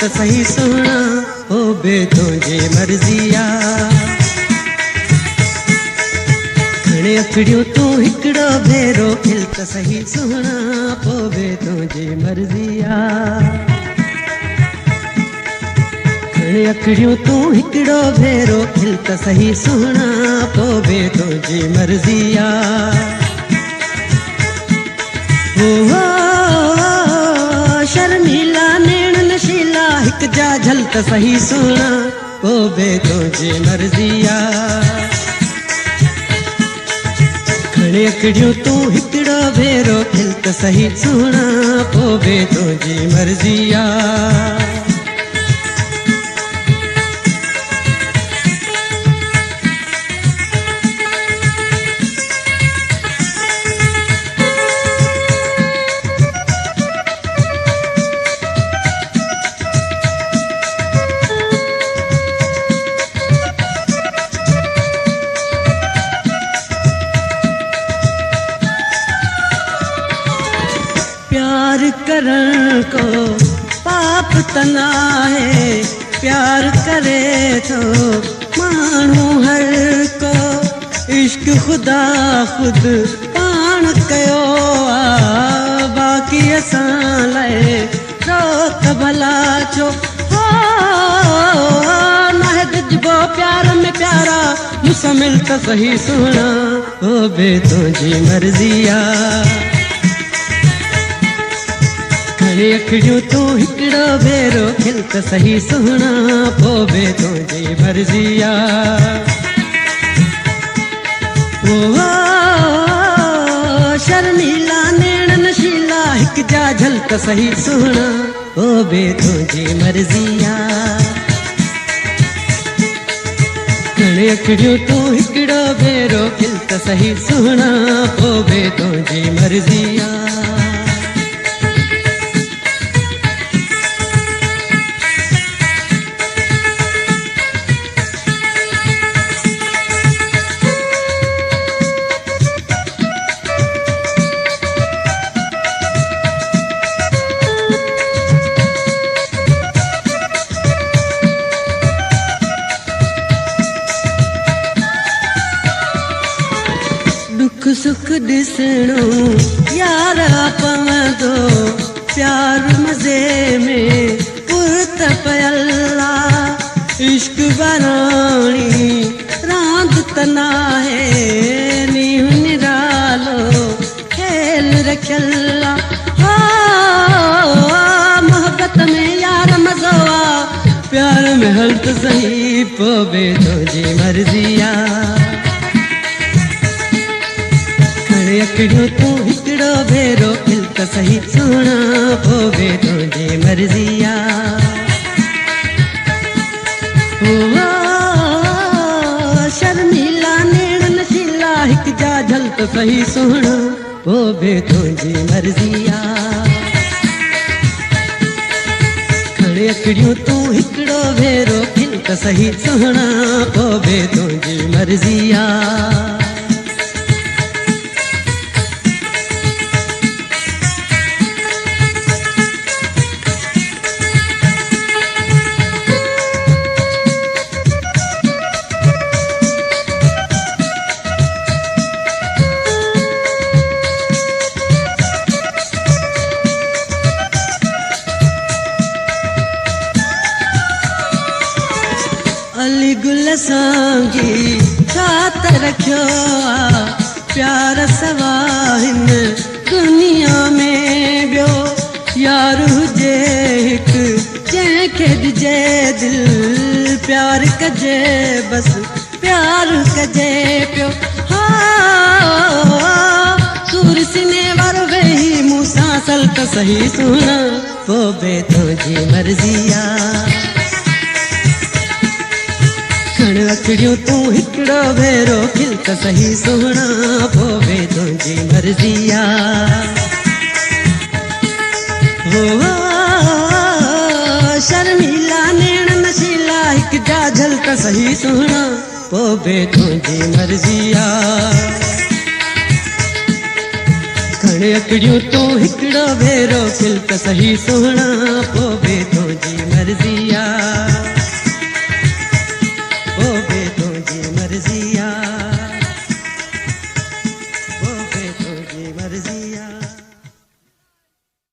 त सही सुहिणा होवे तुंहिंजी मर्ज़िया खणे अखड़ियूं तूं हिकिड़ो भेरो खिल त सही सुहिणा होवे तुंहिंजी मर्ज़िया खणे अखड़ियूं तूं हिकिड़ो भेरो खिल त सही सुहिणा होवे तुंहिंजी मर्ज़िया शर्मीला नैण नशीला हिक जा झल त सही सुहिणा होवे तुंहिंजी मर्ज़िया खणे अखड़ियूं तूं हिकिड़ो भेरो खिल त सही सुहिणा होवे तुंहिंजी मर्ज़िया प्यार करण को पाप तना है प्यार करे तो मानू हर को इश्क खुदा खुद पान कयो बाकी असां लाए रोक भला छो न दिजबो प्यार में प्यारा मुसा मिल त सही सुहिणा होवे तुंहिंजी मर्ज़िया खणे अखड़ियूं तूं हिकिड़ो भेरो खिल त सही सुहिणा होवे तुंहिंजी मर्ज़िया शर्मीला नैण नशीला हिक जा झल त सही सुहिणा होवे तुंहिंजी मर्ज़िया खणे अखड़ियूं तूं हिकिड़ो भेरो खिल त सही सुहिणा होवे तुंहिंजी मर्ज़िया दुख सुख ॾिसणो यार पवंदो प्यार मज़े में पुरत पयल्ला इश्क बराणी रांद तना है नीव निरालो खेल रखियल्ला मोहब्बत में यार मज़ो प्यार में हल त सही पोवे तुंहिंजी मर्ज़िया खणे अखड़ियूं तूं हिकिड़ो भेरो खिल त सही सुहिणा होवे तुंहिंजी मर्ज़िया शर्मीला नैण नशीला हिक जा झल त सही सुहिणा होवे तुंहिंजी मर्ज़िया खणे अखड़ियूं तूं हिकिड़ो भेरो खिल त सही सुहिणा होवे तुंहिंजी मर्ज़िया अली गुल सांगी छात रखियो प्यार सवा हिन दुनिया में ॿियो यार हुजे हिक जंहिंखे ॾिजे दिल प्यार कजे बस प्यार कजे पियो सूर सिने वारो वेही मूंसां सल त सही सुहिणा होवे तुंहिंजी मर्ज़िया खणे अखड़ियूं तूं हिकिड़ो भेरो खिल त सही सुहिणा होवे तुंहिंजी मर्ज़िया शर्मीला नैण नशीला हिक जा झल त सही सुहिणा होवे तुंहिंजी मर्ज़िया खण अकड़ियूं तूं हिकिड़ो भेरो खिल त सही सुहिणा पोइ बि तुंहिंजी मर्ज़ी आ।